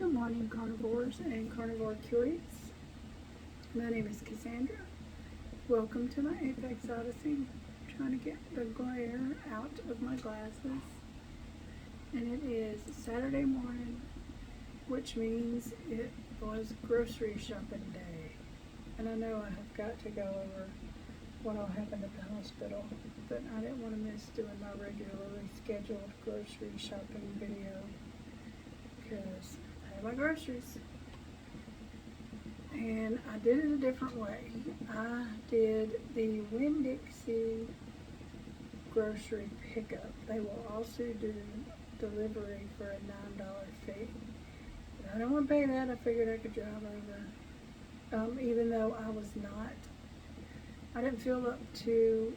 Good morning, carnivores and carnivore curious. My name is Cassandra. Welcome to my Apex Odyssey. I'm trying to get the glare out of my glasses. And it is Saturday morning, which means it was grocery shopping day. And I know I have got to go over what all happened at the hospital, but I didn't want to miss doing my regularly scheduled grocery shopping video because I had my groceries. And I did it a different way. I did the Winn-Dixie grocery pickup. They will also do delivery for a $9 fee. But I don't want to pay that. I figured I could drive over. Even though I didn't feel up to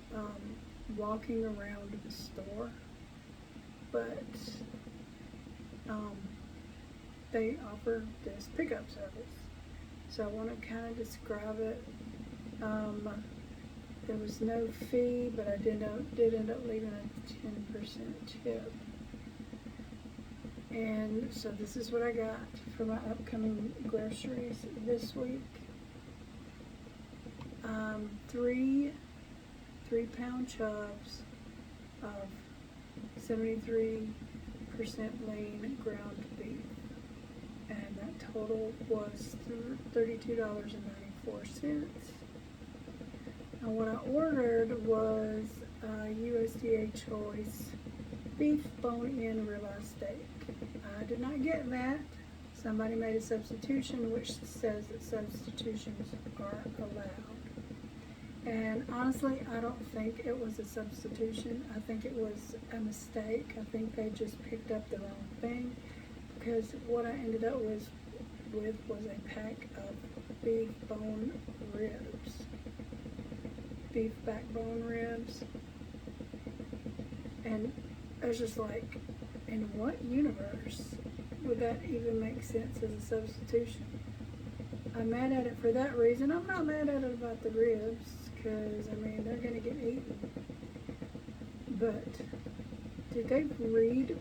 walking around the store, but they offer this pickup service. So I want to kind of describe it. There was no fee, but I did end up leaving a 10% tip. And so this is what I got for my upcoming groceries this week. 3-pound chubs of 73% lean ground beef. And that total was $32.94. And what I ordered was USDA choice beef bone-in ribeye steak. I did not get that. Somebody made a substitution, which says that substitutions are allowed. And honestly, I don't think it was a substitution. I think it was a mistake. I think they just picked up the wrong thing, because what I ended up with was a pack of beef bone ribs. Beef backbone ribs. And I was just like, in what universe would that even make sense as a substitution? I'm mad at it for that reason. I'm not mad at it about the ribs, because, I mean, they're going to get eaten. But did they read?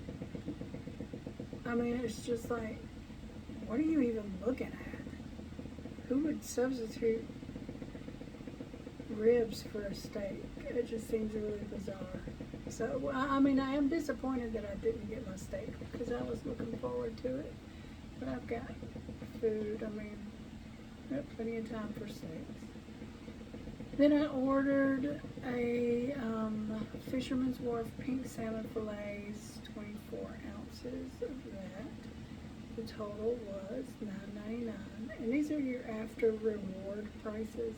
I mean, it's just like, what are you even looking at? Who would substitute ribs for a steak? It just seems really bizarre. So, I mean, I am disappointed that I didn't get my steak, because I was looking forward to it. But I've got food. I mean, I've got plenty of time for steaks. Then I ordered a Fisherman's Wharf pink salmon fillets, 24 ounces of that. The total was $9.99, and these are your after reward prices.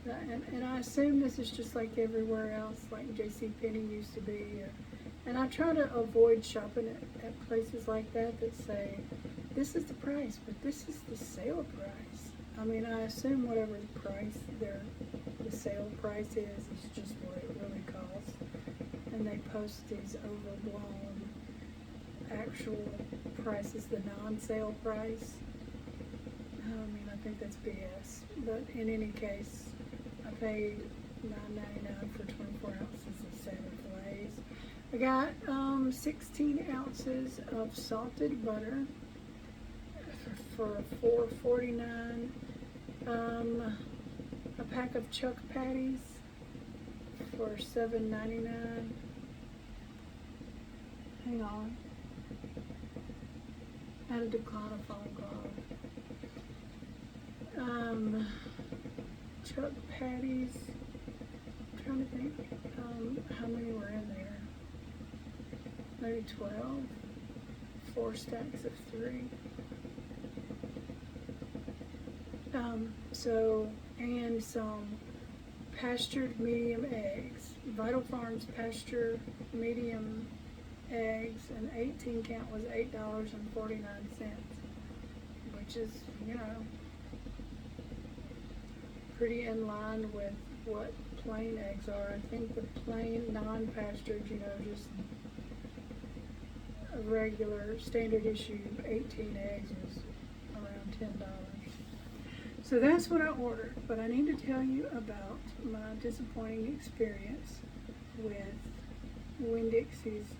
And I assume this is just like everywhere else, like JCPenney used to be. And I try to avoid shopping at places like that that say, this is the price, but this is the sale price. I mean, I assume whatever the price the sale price is just what it really costs. And they post these overblown actual prices, the non-sale price. I mean, I think that's BS. But in any case, I paid $9.99 for 24 ounces of salmon fillets. I got 16 ounces of salted butter for $4.49. A pack of chuck patties for $7.99. Hang on. I had to decline a phone call. Chuck patties. I'm trying to think how many were in there. Maybe 12. 4 stacks of 3. And some pastured medium eggs. Vital Farms pasture medium eggs, and 18 count was $8.49, which is, you know, pretty in line with what plain eggs are. I think the plain non-pastured, you know, just a regular standard issue 18 eggs was around $10. So that's what I ordered, but I need to tell you about my disappointing experience with Winn-Dixie's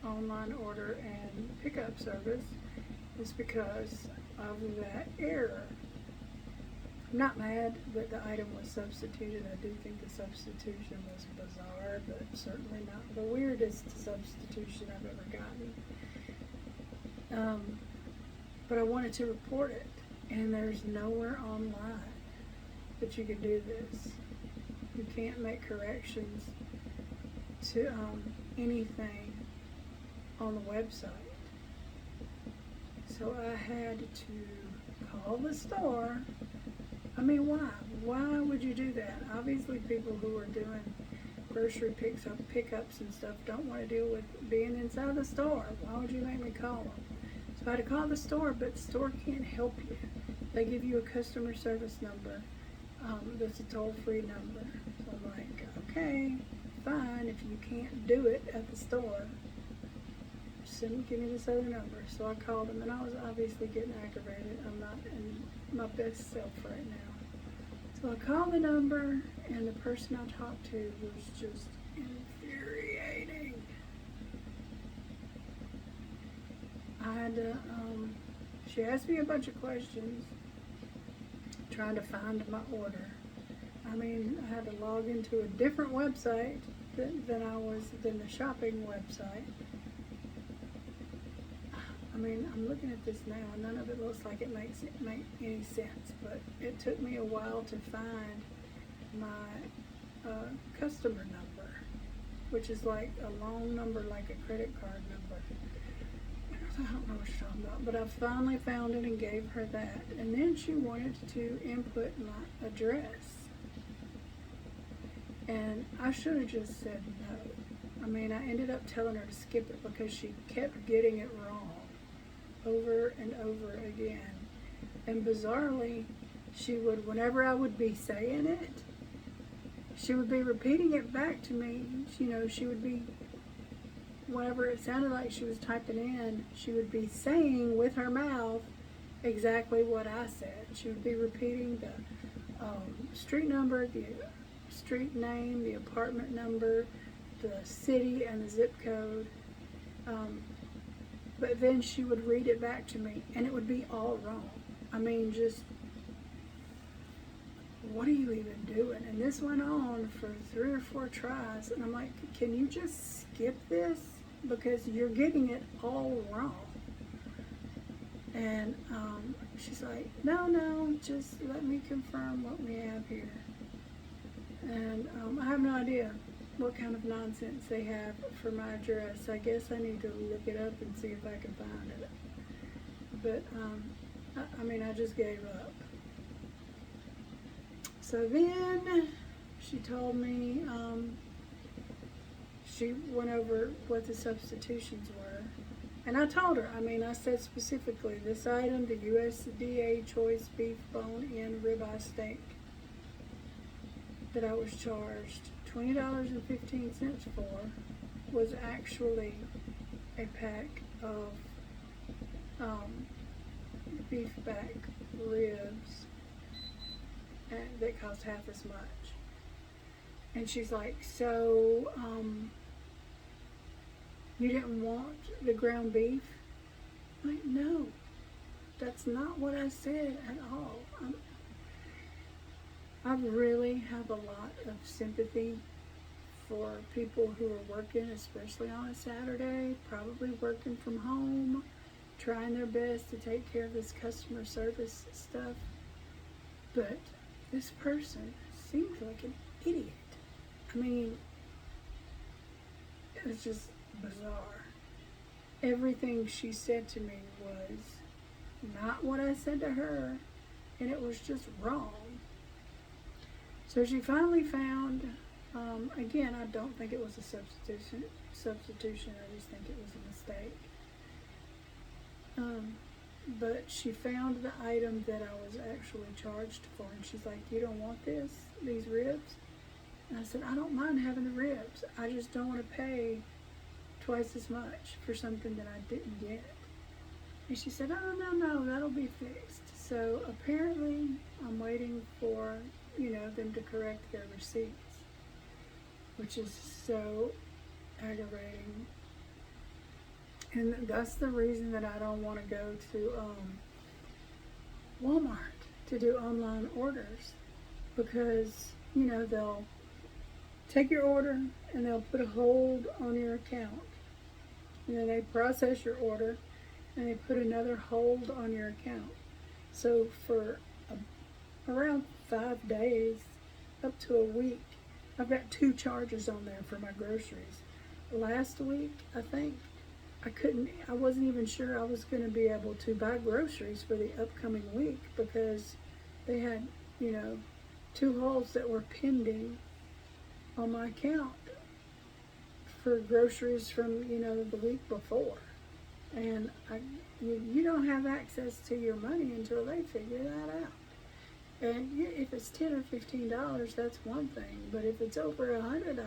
online order and pickup service is because of that error. I'm not mad that the item was substituted. I do think the substitution was bizarre, but certainly not the weirdest substitution I've ever gotten. But I wanted to report it, and there's nowhere online that you can do this. You can't make corrections to anything on the website. So I had to call the store. I mean, why? Why would you do that? Obviously, people who are doing grocery pickups and stuff don't want to deal with being inside the store. Why would you make me call them? So I had to call the store, but the store can't help you. They give you a customer service number that's a toll-free number. So I'm like, okay, fine, if you can't do it at the store, give me this other number. So I called them, and I was obviously getting aggravated. I'm not in my best self right now. So I called the number, and the person I talked to was just infuriating. I had to, she asked me a bunch of questions, trying to find my order. I mean, I had to log into a different website than the shopping website. I mean, I'm looking at this now, and none of it looks like it makes any sense, but it took me a while to find my customer number, which is like a long number, like a credit card number. I don't know what you're talking about, but I finally found it and gave her that. And then she wanted to input my address. And I should have just said no. I mean, I ended up telling her to skip it because she kept getting it wrong over and over again. And bizarrely, she would, whenever I would be saying it, she would be repeating it back to me. You know, she would be, whenever it sounded like she was typing in, she would be saying with her mouth exactly what I said. She would be repeating the street number, the street name, the apartment number, the city, and the zip code. But then she would read it back to me, and it would be all wrong. I mean, just, what are you even doing? And this went on for 3 or 4 tries, and I'm like, can you just skip this? Because you're getting it all wrong. And she's like, no, just let me confirm what we have here. And I have no idea what kind of nonsense they have for my address. I guess I need to look it up and see if I can find it. But, I mean, I just gave up. So then she told me, she went over what the substitutions were. And I told her, I mean, I said specifically, this item, the USDA choice beef bone-in ribeye steak that I was charged $20.15 for, was actually a pack of beef back ribs that cost half as much. And she's like, so you didn't want the ground beef? I'm like, no, that's not what I said at all. I really have a lot of sympathy for people who are working, especially on a Saturday, probably working from home, trying their best to take care of this customer service stuff. But this person seemed like an idiot. I mean, it was just bizarre. Everything she said to me was not what I said to her, and it was just wrong. So she finally found, again, I don't think it was a substitution, I just think it was a mistake. But she found the item that I was actually charged for, and she's like, you don't want these ribs? And I said, I don't mind having the ribs. I just don't want to pay twice as much for something that I didn't get. And she said, oh, no, that'll be fixed. So apparently I'm waiting for, them to correct their receipts, which is so aggravating. And that's the reason that I don't want to go to Walmart to do online orders, because they'll take your order and they'll put a hold on your account, and then they process your order and they put another hold on your account. So for around 5 days, up to a week, I've got 2 charges on there for my groceries. Last week, I think, I wasn't even sure I was going to be able to buy groceries for the upcoming week, because they had, 2 holds that were pending on my account for groceries from, the week before. And you don't have access to your money until they figure that out. And if it's $10 or $15, that's one thing. But if it's over $100,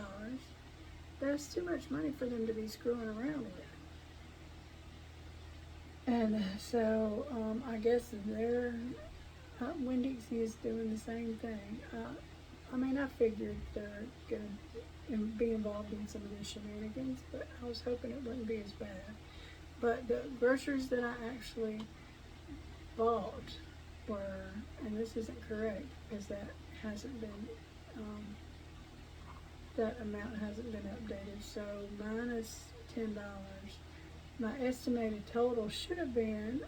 that's too much money for them to be screwing around with. And so I guess Winn-Dixie is doing the same thing. I figured they're going to be involved in some of the shenanigans, but I was hoping it wouldn't be as bad. But the groceries that I actually bought were, and this isn't correct because that hasn't been, that amount hasn't been updated. So minus $10. My estimated total should have been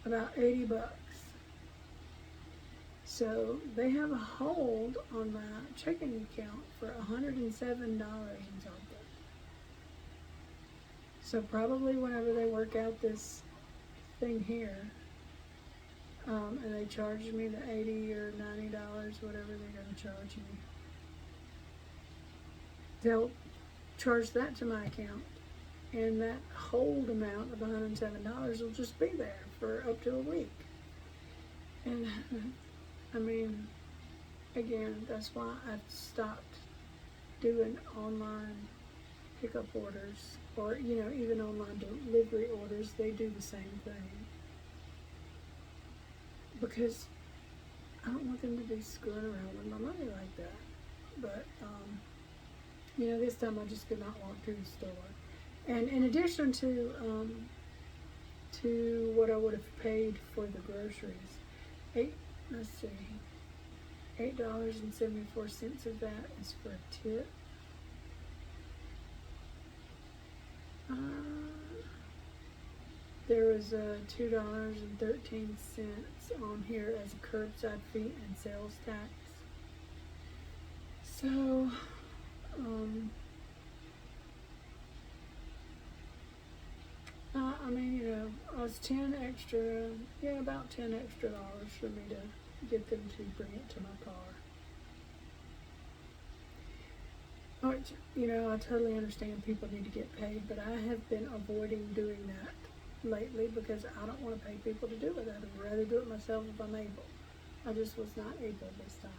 about $80. So they have a hold on my checking account for $107 and something. So probably whenever they work out this thing here, and they charge me the $80 or $90, whatever they're going to charge me, they'll charge that to my account, and that hold amount of $107 will just be there for up to a week. And again, that's why I've stopped doing online pickup orders, or even online delivery orders. They do the same thing, because I don't want them to be screwing around with my money like that. But this time I just could not walk to the store. And in addition to what I would have paid for the groceries, $8.74 of that is for a tip. There was $2.13 on here as a curbside fee and sales tax. So, I was about $10 extra for me to get them to bring it to my car. Which, I totally understand people need to get paid, but I have been avoiding doing that lately because I don't want to pay people to do it. I'd rather do it myself if I'm able. I just was not able this time.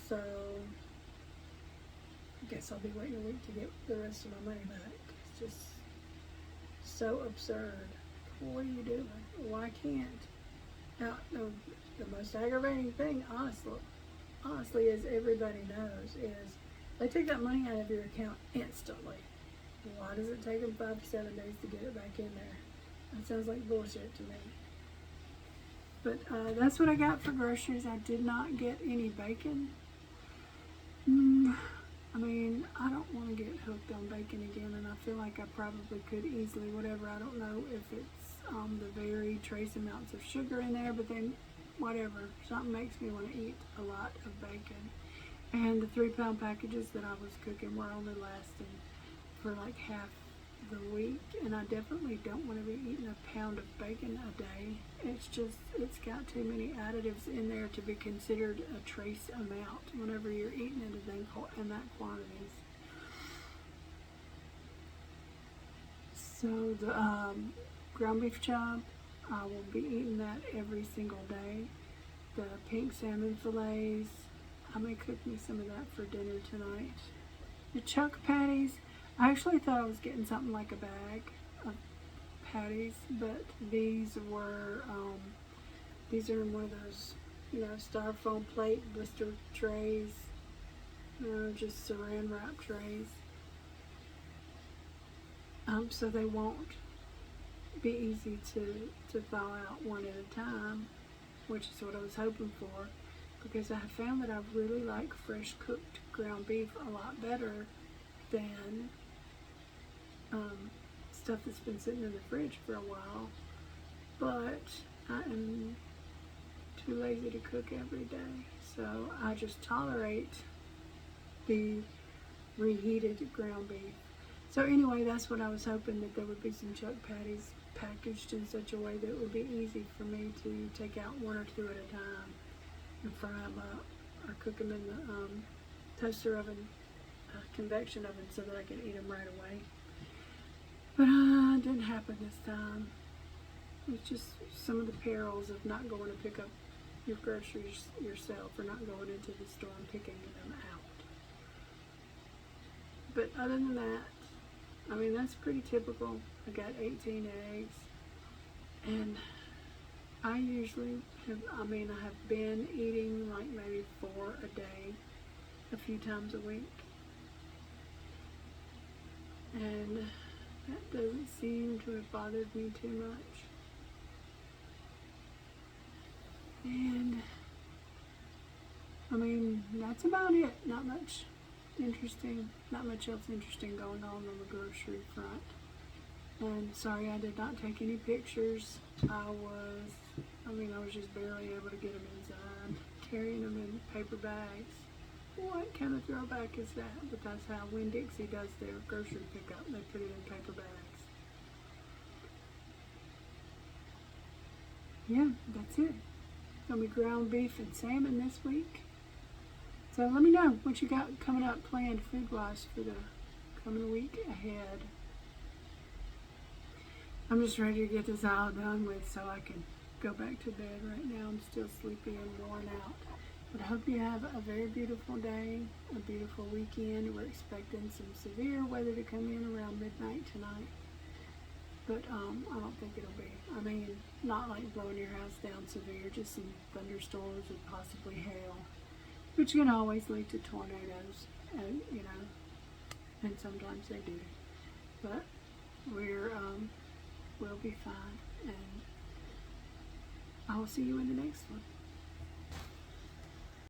So, I guess I'll be waiting a week to get the rest of my money back. It's just so absurd. What are you doing? Why can't? Now, the most aggravating thing, honestly, as everybody knows, is they take that money out of your account instantly. Why does it take them 5 to 7 days to get it back in there? That sounds like bullshit to me. But that's what I got for groceries. I did not get any bacon. I don't want to get hooked on bacon again, and I feel like I probably could easily, whatever. I don't know if it's the very trace amounts of sugar in there, but then whatever, something makes me want to eat a lot of bacon. And the 3-pound packages that I was cooking were only lasting for like half the week, and I definitely don't want to be eating a pound of bacon a day. It's got too many additives in there to be considered a trace amount whenever you're eating it in that quantities. So the ground beef chop, I will be eating that every single day. The pink salmon fillets, I may cook me some of that for dinner tonight. The chuck patties, I actually thought I was getting something like a bag of patties, but these are in one of those, styrofoam plate blister trays, just saran wrap trays. so they won't be easy to thaw out one at a time, which is what I was hoping for, because I have found that I really like fresh cooked ground beef a lot better than stuff that's been sitting in the fridge for a while. But I am too lazy to cook every day, so I just tolerate the reheated ground beef. So anyway, that's what I was hoping, that there would be some chuck patties packaged in such a way that it would be easy for me to take out one or two at a time and fry them up, or cook them in the toaster oven, convection oven, so that I can eat them right away. But it didn't happen this time. It's just some of the perils of not going to pick up your groceries yourself, or not going into the store and picking them out. But other than that, I mean, that's pretty typical. I got 18 eggs, and I usually have, I have been eating like maybe 4 a day, a few times a week. And that doesn't seem to have bothered me too much. And I mean, that's about it. Not much else interesting going on the grocery front. And sorry, I did not take any pictures. I was just barely able to get them inside, carrying them in paper bags. What kind of throwback is that? But that's how Winn-Dixie does their grocery pickup. They put it in paper bags. Yeah, that's it. It's gonna be ground beef and salmon this week. So let me know what you got coming up planned food-wise for the coming week ahead. I'm just ready to get this all done with so I can go back to bed. Right now I'm still sleepy and worn out. But I hope you have a very beautiful day, a beautiful weekend. We're expecting some severe weather to come in around midnight tonight. But I don't think it'll be, not like blowing your house down severe, just some thunderstorms and possibly hail, which can always lead to tornadoes, and and sometimes they do. But we'll be fine, and I will see you in the next one.